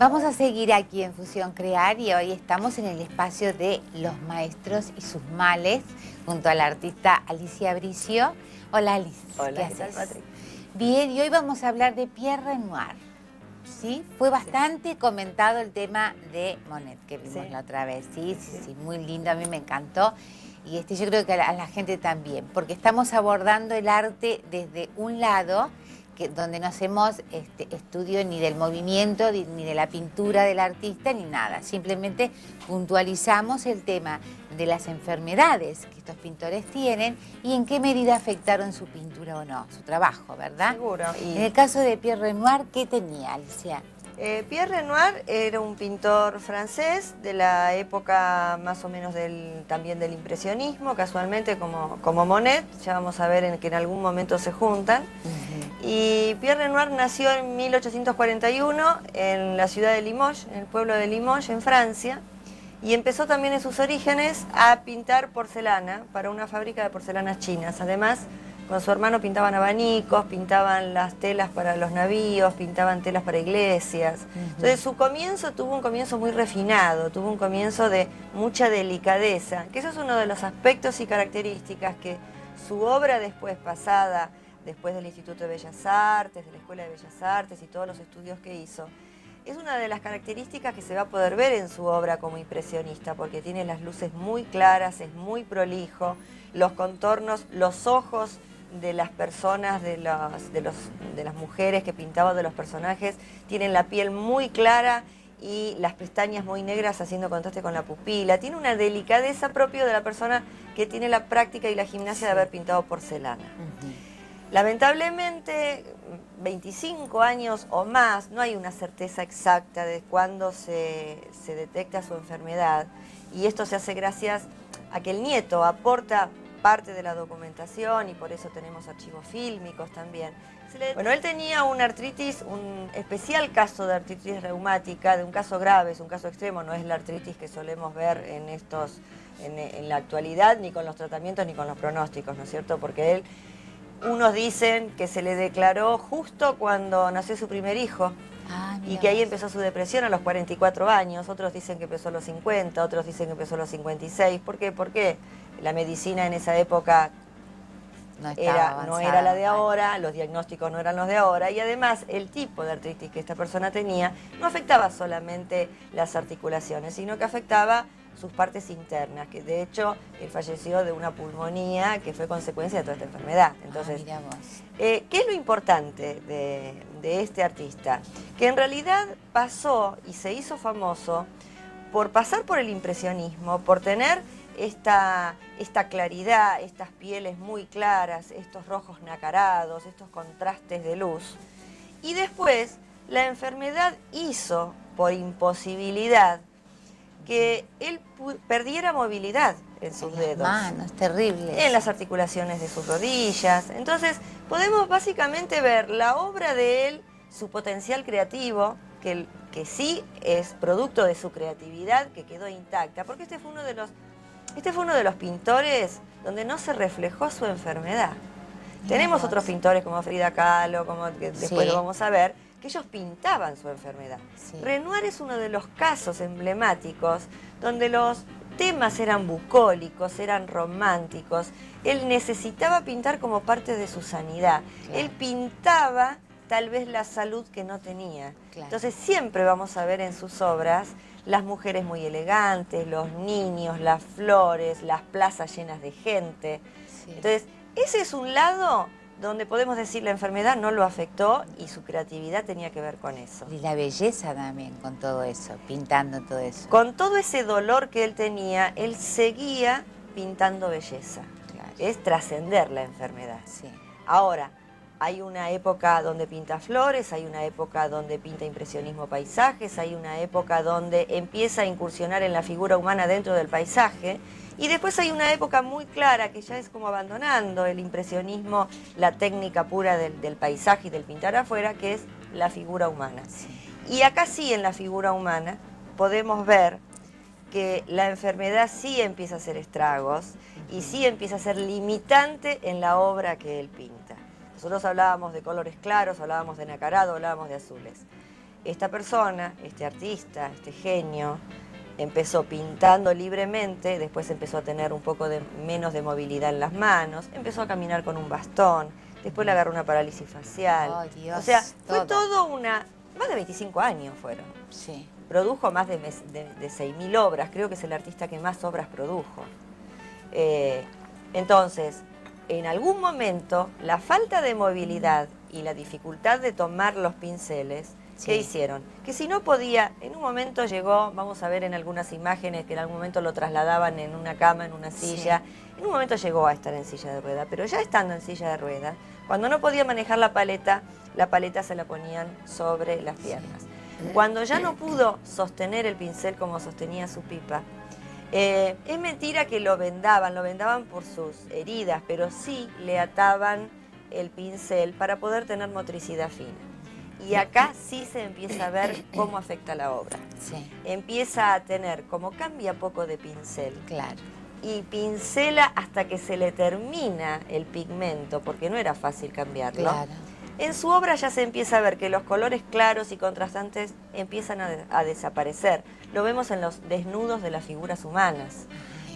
Vamos a seguir aquí en Fusión Crear y hoy estamos en el espacio de los maestros y sus males junto a la artista Alicia Bricio. Hola Alice, Hola, ¿qué ¿qué tal, haces? Patri? Bien, y hoy vamos a hablar de Pierre Renoir. ¿Sí? Fue bastante comentado el tema de Monet que vimos la otra vez. Sí, muy lindo, a mí me encantó. Y yo creo que a la gente también, porque estamos abordando el arte desde un lado donde no hacemos estudio ni del movimiento, ni de la pintura del artista, ni nada. Simplemente puntualizamos el tema de las enfermedades que estos pintores tienen y en qué medida afectaron su pintura o no, su trabajo, ¿verdad? Seguro. En el caso de Pierre Renoir, ¿qué tenía, Alicia? Pierre Renoir era un pintor francés de la época más o menos también del impresionismo, casualmente como Monet, ya vamos a ver que en algún momento se juntan. Y Pierre Renoir nació en 1841 en la ciudad de Limoges, en el pueblo de Limoges, en Francia, y empezó también en sus orígenes a pintar porcelana para una fábrica de porcelanas chinas. Además, con su hermano pintaban abanicos, pintaban las telas para los navíos, pintaban telas para iglesias. Entonces su comienzo tuvo un comienzo muy refinado, tuvo un comienzo de mucha delicadeza, que eso es uno de los aspectos y características que su obra después pasada, después del Instituto de Bellas Artes, de la Escuela de Bellas Artes y todos los estudios que hizo, es una de las características que se va a poder ver en su obra como impresionista, porque tiene las luces muy claras, es muy prolijo, los contornos, los ojos de las personas, de las mujeres que pintaba, de los personajes, tienen la piel muy clara y las pestañas muy negras haciendo contraste con la pupila. Tiene una delicadeza propia de la persona que tiene la práctica y la gimnasia de haber pintado porcelana. Lamentablemente, 25 años o más, no hay una certeza exacta de cuándo se detecta su enfermedad, y esto se hace gracias a que el nieto aporta parte de la documentación y por eso tenemos archivos fílmicos también. Bueno, él tenía una artritis, un especial caso de artritis reumática, de un caso grave, es un caso extremo, no es la artritis que solemos ver en la actualidad, ni con los tratamientos ni con los pronósticos, ¿no es cierto? Porque él, unos dicen que se le declaró justo cuando nació su primer hijo, y que ahí empezó su depresión a los 44 años, otros dicen que empezó a los 50, otros dicen que empezó a los 56. ¿Por qué? Porque la medicina en esa época no era la de ahora, los diagnósticos no eran los de ahora, y además el tipo de artritis que esta persona tenía no afectaba solamente las articulaciones, sino que afectaba sus partes internas, que de hecho él falleció de una pulmonía que fue consecuencia de toda esta enfermedad. Entonces, ¿qué es lo importante de este artista? Que en realidad pasó y se hizo famoso por pasar por el impresionismo, por tener esta claridad, estas pieles muy claras, estos rojos nacarados, estos contrastes de luz. Y después la enfermedad hizo, por imposibilidad, que él perdiera movilidad en sus dedos. Manos, terrible. En las articulaciones de sus rodillas. Entonces, podemos básicamente ver la obra de él, su potencial creativo, que sí es producto de su creatividad, que quedó intacta, porque este fue uno de los pintores donde no se reflejó su enfermedad. Tenemos otros pintores como Frida Kahlo, que después lo vamos a ver, que ellos pintaban su enfermedad. Renoir es uno de los casos emblemáticos donde los temas eran bucólicos, eran románticos. Él necesitaba pintar como parte de su sanidad. Él pintaba tal vez la salud que no tenía. Entonces siempre vamos a ver en sus obras las mujeres muy elegantes, los niños, las flores, las plazas llenas de gente. Entonces, ese es un lado donde podemos decir la enfermedad no lo afectó y su creatividad tenía que ver con eso. Y la belleza también con todo eso, pintando todo eso. Con todo ese dolor que él tenía, él seguía pintando belleza. Es trascender la enfermedad. Ahora, hay una época donde pinta flores, hay una época donde pinta impresionismo paisajes, hay una época donde empieza a incursionar en la figura humana dentro del paisaje, y después hay una época muy clara que ya es como abandonando el impresionismo, la técnica pura del paisaje y del pintar afuera, que es la figura humana. Y acá sí, en la figura humana, podemos ver que la enfermedad sí empieza a hacer estragos y sí empieza a ser limitante en la obra que él pinta. Nosotros hablábamos de colores claros, hablábamos de nacarado, hablábamos de azules. esta persona, este artista, este genio, empezó pintando libremente, después empezó a tener un poco menos de movilidad en las manos, empezó a caminar con un bastón, después le agarró una parálisis facial. Oh, Dios, o sea, fue todo más de 25 años fueron. Sí. Produjo más de 6.000 obras, creo que es el artista que más obras produjo. Entonces, en algún momento, la falta de movilidad y la dificultad de tomar los pinceles, ¿qué hicieron? Que si no podía, en un momento llegó, vamos a ver en algunas imágenes que en algún momento lo trasladaban en una cama, en una silla, en un momento llegó a estar en silla de ruedas, pero ya estando en silla de ruedas, cuando no podía manejar la paleta se la ponían sobre las piernas. Cuando ya no pudo sostener el pincel como sostenía su pipa, es mentira que lo vendaban por sus heridas, pero sí le ataban el pincel para poder tener motricidad fina. Y acá sí se empieza a ver cómo afecta la obra. Sí. Empieza a tener, como cambia poco de pincel, Claro. y pincela hasta que se le termina el pigmento, porque no era fácil cambiarlo. Claro. En su obra ya se empieza a ver que los colores claros y contrastantes empiezan a desaparecer. Lo vemos en los desnudos de las figuras humanas.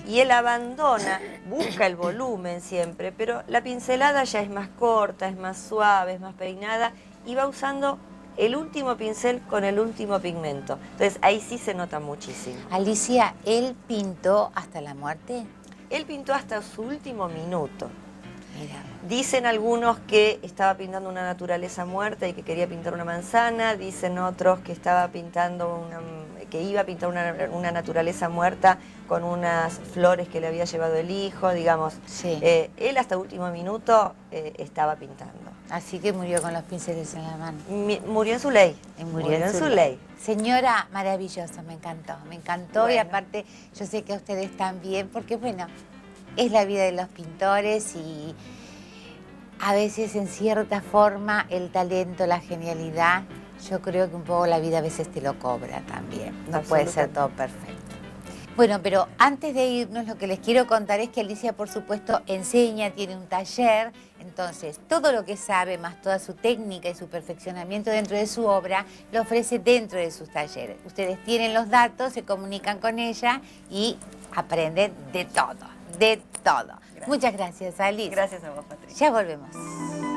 Y él abandona, busca el volumen siempre, pero la pincelada ya es más corta, es más suave, es más peinada y va usando el último pincel con el último pigmento. Entonces ahí sí se nota muchísimo. Alicia, ¿él pintó hasta la muerte? Él pintó hasta su último minuto. Mira. Dicen algunos que estaba pintando una naturaleza muerta y que quería pintar una manzana, dicen otros que estaba pintando que iba a pintar una naturaleza muerta con unas flores que le había llevado el hijo, digamos. Sí. Él hasta último minuto estaba pintando. Así que murió con los pinceles en la mano. Murió en su ley. Murió en su ley. Señora, maravilloso, me encantó. Bueno. Y aparte, yo sé que a ustedes también, porque bueno, es la vida de los pintores y a veces en cierta forma el talento, la genialidad, yo creo que un poco la vida a veces te lo cobra también. No puede ser todo perfecto. Bueno, pero antes de irnos, lo que les quiero contar es que Alicia, por supuesto, enseña, tiene un taller. Entonces, todo lo que sabe, más toda su técnica y su perfeccionamiento dentro de su obra, lo ofrece dentro de sus talleres. Ustedes tienen los datos, se comunican con ella y aprenden de todo, de todo. Gracias. Muchas gracias, Alicia. Gracias a vos, Patricia. Ya volvemos.